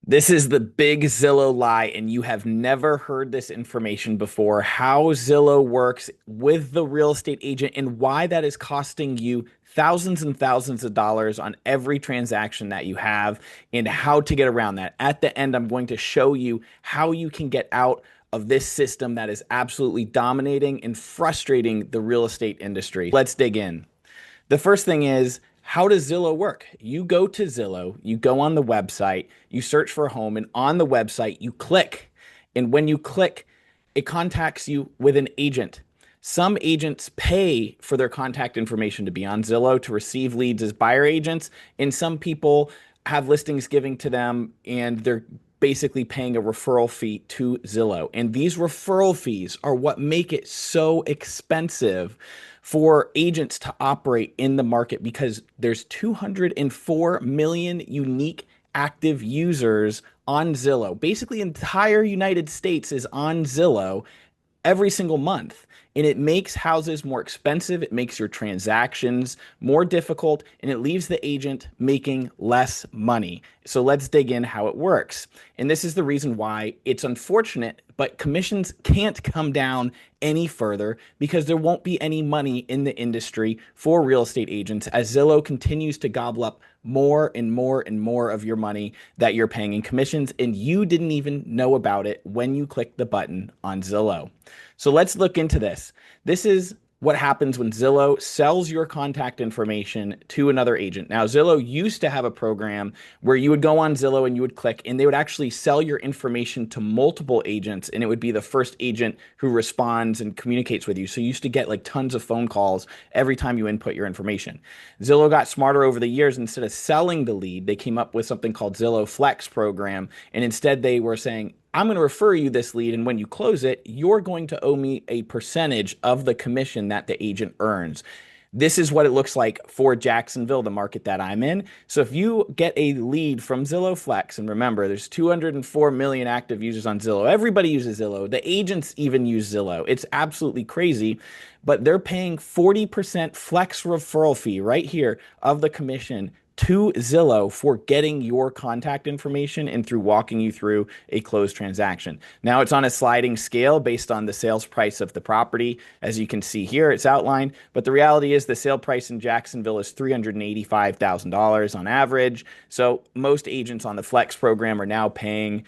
This is the big Zillow lie, and you have never heard this information before. How Zillow works with the real estate agent and why that is costing you thousands and thousands of dollars on every transaction that you have, and how to get around that. At the end, I'm going to show you how you can get out of this system that is absolutely dominating and frustrating the real estate industry. Let's dig in. The first thing is, how does Zillow work? You go to Zillow, you go on the website, you search for a home, and on the website, you click. And when you click, it contacts you with an agent. Some agents pay for their contact information to be on Zillow to receive leads as buyer agents, and some people have listings given to them and they're basically paying a referral fee to Zillow. And these referral fees are what make it so expensive for agents to operate in the market because there's 204 million unique active users on Zillow. Basically, entire United States is on Zillow every single month. And it makes houses more expensive. It makes your transactions more difficult, and it leaves the agent making less money. So let's dig in how it works. And this is the reason why it's unfortunate, but commissions can't come down any further because there won't be any money in the industry for real estate agents as Zillow continues to gobble up more and more and more of your money that you're paying in commissions, and you didn't even know about it when you clicked the button on Zillow. So let's look into this. This is what happens when Zillow sells your contact information to another agent. Now, Zillow used to have a program where you would go on Zillow and you would click, and they would actually sell your information to multiple agents, and it would be the first agent who responds and communicates with you. So you used to get like tons of phone calls every time you input your information. Zillow got smarter over the years. Instead of selling the lead, they came up with something called Zillow Flex program, and instead they were saying, I'm going to refer you this lead, and when you close it, you're going to owe me a percentage of the commission that the agent earns. This is what it looks like for Jacksonville, the market that I'm in. So if you get a lead from Zillow Flex, and remember, there's 204 million active users on Zillow. Everybody uses Zillow. The agents even use Zillow. It's absolutely crazy, but they're paying 40% Flex referral fee right here of the commission to Zillow for getting your contact information and through walking you through a closed transaction. Now it's on a sliding scale based on the sales price of the property. As you can see here, it's outlined, but the reality is the sale price in Jacksonville is $385,000 on average. So most agents on the Flex program are now paying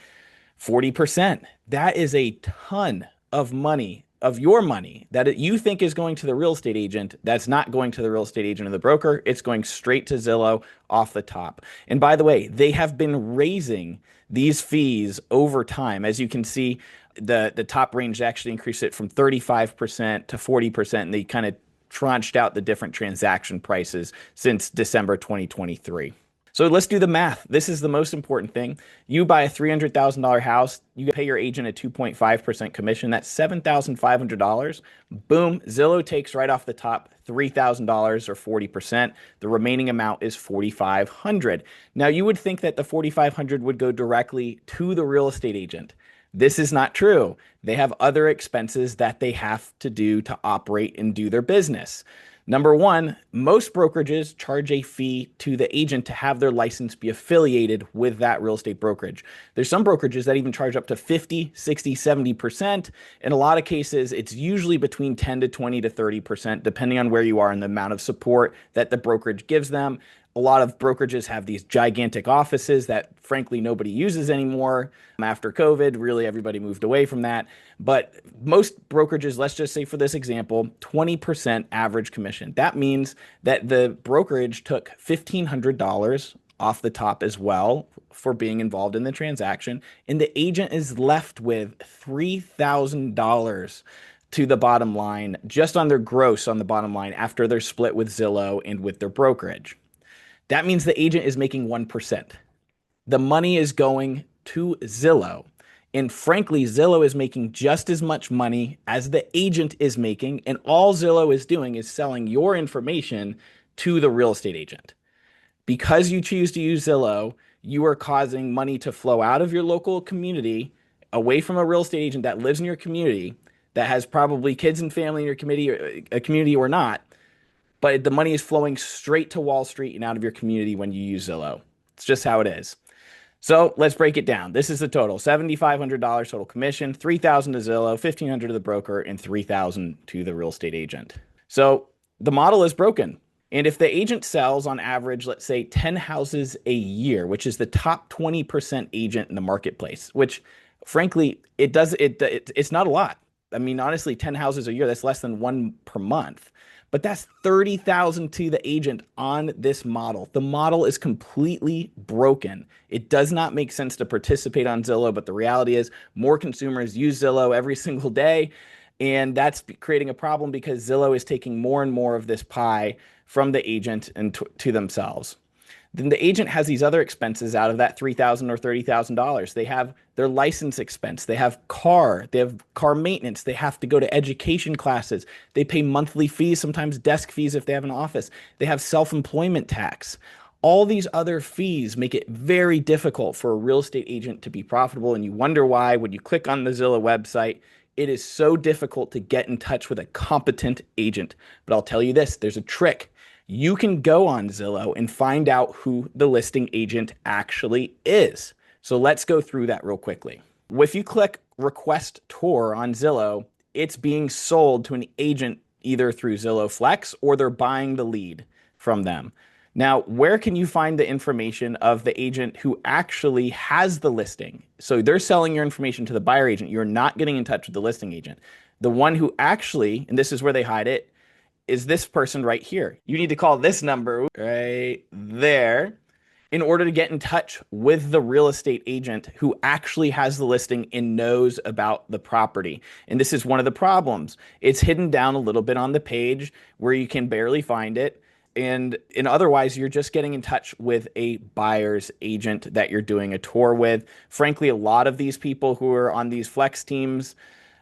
40%. That is a ton of money, of your money that you think is going to the real estate agent. That's not going to the real estate agent or the broker. It's going straight to Zillow off the top. And by the way, they have been raising these fees over time. As you can see, the top range actually increased it from 35% to 40%. And they kind of tranched out the different transaction prices since December 2023. So let's do the math. This is the most important thing. You buy a $300,000 house, you pay your agent a 2.5% commission. That's $7,500. Boom, Zillow takes right off the top $3,000 or 40%. The remaining amount is $4,500. Now you would think that the $4,500 would go directly to the real estate agent. This is not true. They have other expenses that they have to do to operate and do their business. Number one, most brokerages charge a fee to the agent to have their license be affiliated with that real estate brokerage. There's some brokerages that even charge up to 50, 60, 70%. In a lot of cases, it's usually between 10 to 20 to 30%, depending on where you are and the amount of support that the brokerage gives them. A lot of brokerages have these gigantic offices that frankly nobody uses anymore. After COVID, really everybody moved away from that. But most brokerages, let's just say for this example, 20% average commission. That means that the brokerage took $1,500 off the top as well for being involved in the transaction, and the agent is left with $3,000 to the bottom line, just on their gross on the bottom line after they're split with Zillow and with their brokerage. That means the agent is making 1%. The money is going to Zillow. And frankly, Zillow is making just as much money as the agent is making. And all Zillow is doing is selling your information to the real estate agent. Because you choose to use Zillow, you are causing money to flow out of your local community away from a real estate agent that lives in your community, that has probably kids and family in your community or not, but the money is flowing straight to Wall Street and out of your community when you use Zillow. It's just how it is. So let's break it down. This is the total: $7,500 total commission, $3,000 to Zillow, $1,500 to the broker, and $3,000 to the real estate agent. So the model is broken. And if the agent sells on average, let's say 10 houses a year, which is the top 20% agent in the marketplace, which frankly, it's not a lot. I mean, honestly, 10 houses a year, that's less than one per month. But that's 30,000 to the agent on this model. The model is completely broken. It does not make sense to participate on Zillow, but the reality is more consumers use Zillow every single day. And that's creating a problem because Zillow is taking more and more of this pie from the agent and to themselves. Then the agent has these other expenses out of that $3,000 or $30,000. They have their license expense. They have car maintenance. They have to go to education classes. They pay monthly fees, sometimes desk fees if they have an office. They have self-employment tax. All these other fees make it very difficult for a real estate agent to be profitable. And you wonder why when you click on the Zillow website, it is so difficult to get in touch with a competent agent. But I'll tell you this, there's a trick. You can go on Zillow and find out who the listing agent actually is. So let's go through that real quickly. If you click request tour on Zillow, it's being sold to an agent either through Zillow Flex or they're buying the lead from them. Now, where can you find the information of the agent who actually has the listing? So they're selling your information to the buyer agent. You're not getting in touch with the listing agent. The one who actually, and this is where they hide it, is this person right here. You need to call this number right there in order to get in touch with the real estate agent who actually has the listing and knows about the property. And this is one of the problems. It's hidden down a little bit on the page where you can barely find it. And otherwise, you're just getting in touch with a buyer's agent that you're doing a tour with. Frankly, a lot of these people who are on these flex teams,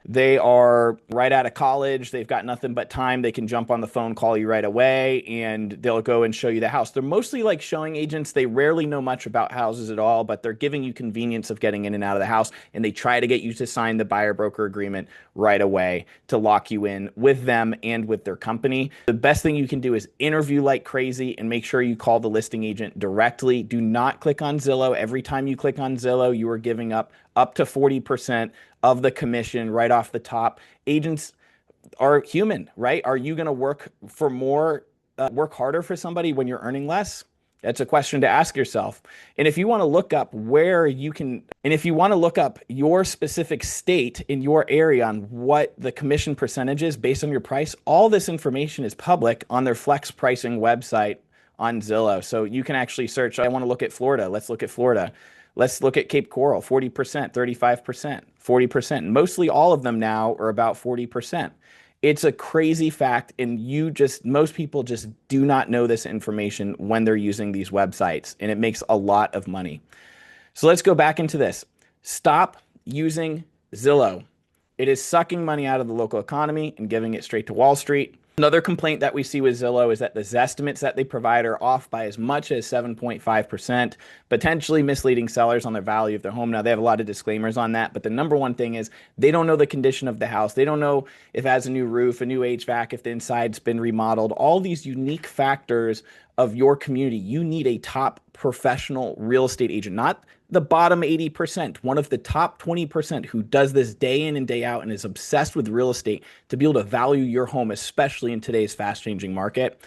they are right out of college. They've got nothing but time. They can jump on the phone, call you right away, and they'll go and show you the house. They're mostly like showing agents. They rarely know much about houses at all, but they're giving you convenience of getting in and out of the house, and they try to get you to sign the buyer broker agreement right away to lock you in with them and with their company. The best thing you can do is interview like crazy and make sure you call the listing agent directly. Do not click on Zillow. Every time you click on Zillow, you are giving up to 40% of the commission right off the top. Agents are human, right? Are you going to work for more, work harder for somebody when you're earning less? That's a question to ask yourself. And if you want to look up where you can, and if you want to look up your specific state in your area on what the commission percentage is based on your price, all this information is public on their flex pricing website on Zillow. So you can actually search, I want to look at Florida. Let's look at Florida. Let's look at Cape Coral, 40%, 35%, 40%. Mostly all of them now are about 40%. It's a crazy fact, and most people just do not know this information when they're using these websites, and it makes a lot of money. So let's go back into this. Stop using Zillow. It is sucking money out of the local economy and giving it straight to Wall Street. Another complaint that we see with Zillow is that the estimates that they provide are off by as much as 7.5%, potentially misleading sellers on the value of their home. Now, they have a lot of disclaimers on that, but the number one thing is they don't know the condition of the house. They don't know if it has a new roof, a new HVAC, if the inside's been remodeled, all these unique factors of your community. You need a top professional real estate agent, not the bottom 80%, one of the top 20% who does this day in and day out and is obsessed with real estate to be able to value your home, especially in today's fast changing market.